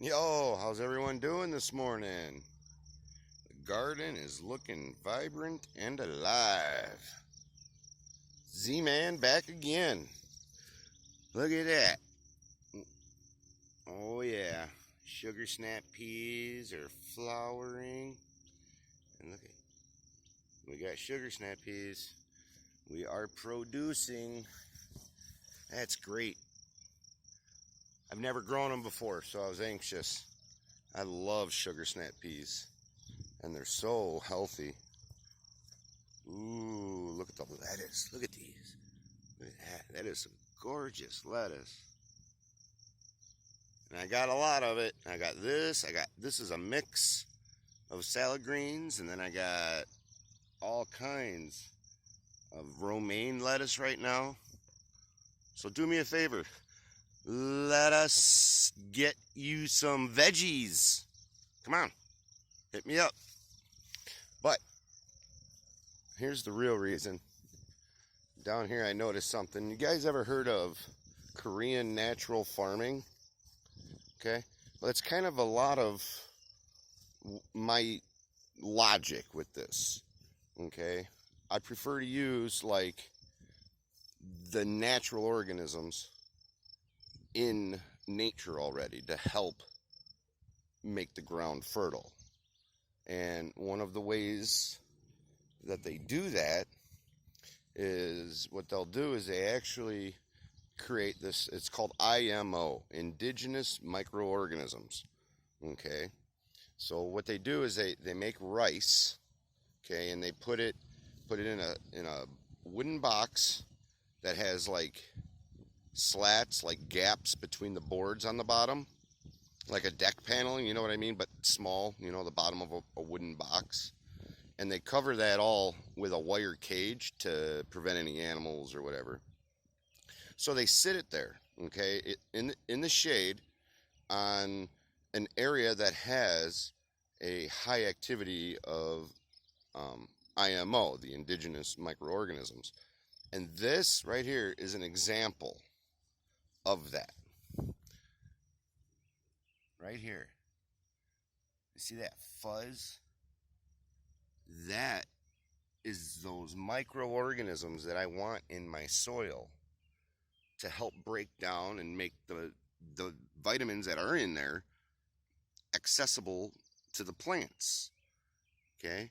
Yo, how's everyone doing this morning? The garden is looking vibrant and alive. Z-Man back again. Look at that. Oh yeah, sugar snap peas are flowering. And look at, we got sugar snap peas. We are producing. That's great. I've never grown them before, so I was anxious. I love sugar snap peas, and they're so healthy. Ooh, look at the lettuce. Look at these. Look at that. That is some gorgeous lettuce. And I got a lot of it. I got this. This is a mix of salad greens, and then I got all kinds of romaine lettuce right now. So do me a favor. Let us get you some veggies. Come on. Hit me up. But here's the real reason. Down here I noticed something. You guys ever heard of Korean natural farming? Okay. Well, it's kind of a lot of my logic with this. Okay. I prefer to use like the natural organisms in nature already to help make the ground fertile. And one of the ways that they do that is what they'll do is they actually create this, it's called IMO, indigenous microorganisms. Okay, so what they do is they make rice, okay, and they put it in a wooden box that has like slats, like gaps between the boards on the bottom, like a deck paneling, you know what I mean, but small, you know, the bottom of a wooden box. And they cover that all with a wire cage to prevent any animals or whatever. So they sit it there, okay, in the shade on an area that has a high activity of IMO, the indigenous microorganisms. And this right here is an example of that. Right here. You see that fuzz? That is those microorganisms that I want in my soil to help break down and make the vitamins that are in there accessible to the plants. Okay?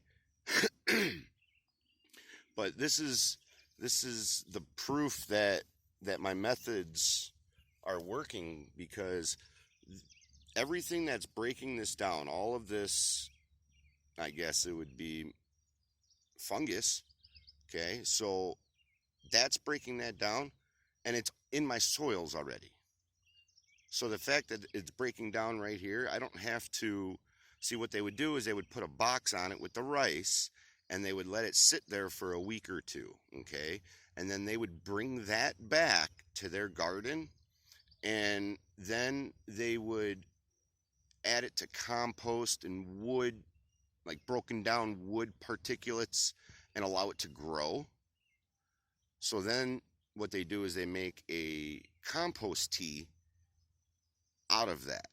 But this is the proof that my methods are working, because everything that's breaking this down, all of this, I guess it would be fungus. Okay, so that's breaking that down, and it's in my soils already. So the fact that it's breaking down right here, I don't have to see. What they would do is they would put a box on it with the rice, and they would let it sit there for a week or two. Okay, and then they would bring that back to their garden, and then they would add it to compost and wood, like broken down wood particulates, and allow it to grow. So then what they do is they make a compost tea out of that.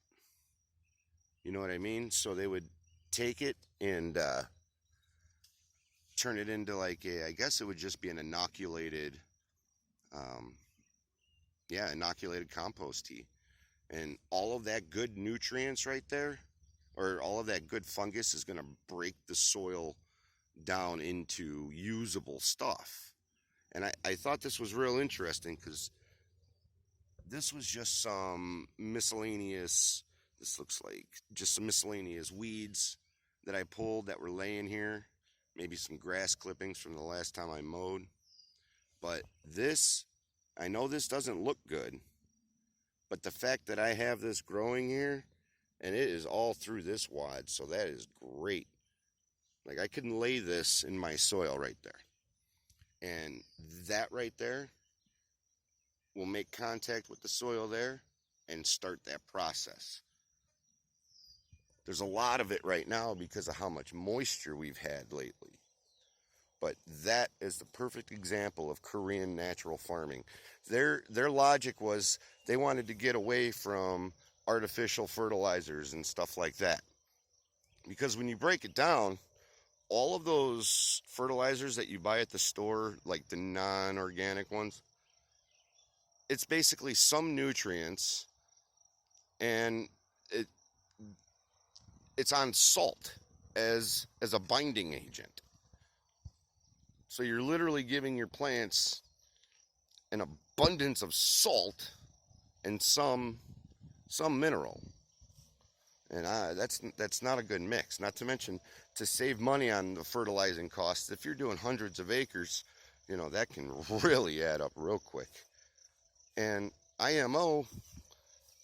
You know what I mean? So they would take it and turn it into like I guess it would just be an inoculated, um, yeah, inoculated compost tea. And all of that good nutrients right there, or all of that good fungus, is going to break the soil down into usable stuff. And I thought this was real interesting, because this was just some miscellaneous, this looks like just some miscellaneous weeds that I pulled that were laying here. Maybe some grass clippings from the last time I mowed. But this, I know this doesn't look good, but the fact that I have this growing here, and it is all through this wad, so that is great. Like, I can lay this in my soil right there. And that right there will make contact with the soil there and start that process. There's a lot of it right now because of how much moisture we've had lately. But that is the perfect example of Korean natural farming. Their logic was they wanted to get away from artificial fertilizers and stuff like that. Because when you break it down, all of those fertilizers that you buy at the store, like the non-organic ones, it's basically some nutrients, and it's on salt as a binding agent. So you're literally giving your plants an abundance of salt and some mineral. And that's not a good mix. Not to mention, to save money on the fertilizing costs, if you're doing hundreds of acres, you know, that can really add up real quick. And IMO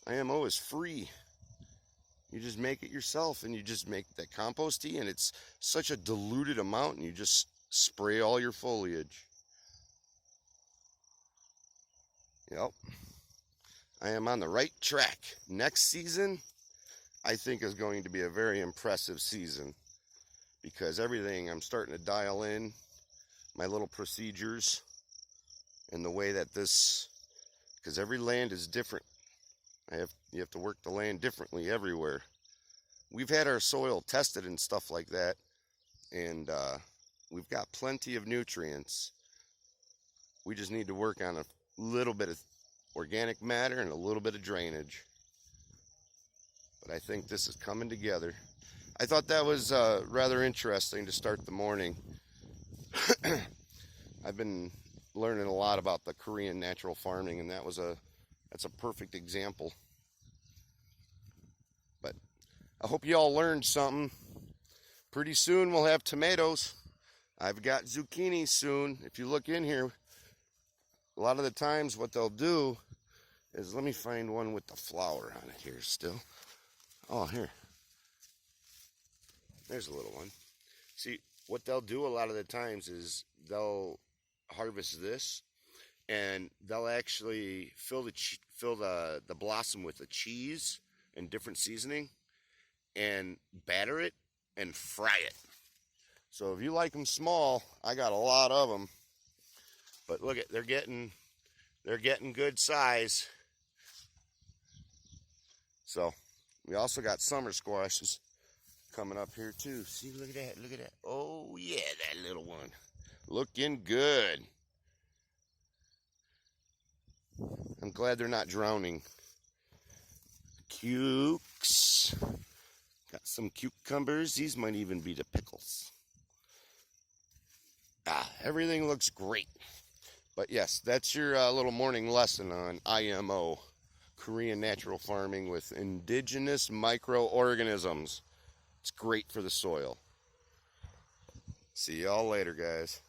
is free. You just make it yourself, and you just make that compost tea, and it's such a diluted amount, and you just spray all your foliage. Yep. I am on the right track. Next season, I think, is going to be a very impressive season, because everything I'm starting to dial in, my little procedures, and the way that this, because every land is different. You have to work the land differently everywhere. We've had our soil tested and stuff like that, and we've got plenty of nutrients. We just need to work on a little bit of organic matter and a little bit of drainage. But I think this is coming together. I thought that was rather interesting to start the morning. I've been learning a lot about the Korean natural farming, and that's a perfect example. But I hope you all learned something. Pretty soon we'll have tomatoes. I've got zucchini soon. If you look in here, a lot of the times what they'll do is, let me find one with the flower on it here still. Oh, here. There's a little one. See, what they'll do a lot of the times is they'll harvest this, and they'll actually fill the blossom with a cheese and different seasoning, and batter it and fry it. So if you like them small, I got a lot of them. But look at, they're getting good size. So we also got summer squashes coming up here too. See, look at that, look at that. Oh yeah, that little one. Looking good. I'm glad they're not drowning. Cukes. Got some cucumbers. These might even be the pickles. Everything looks great. But yes, that's your little morning lesson on IMO, Korean natural farming with indigenous microorganisms. It's great for the soil. See y'all later, guys.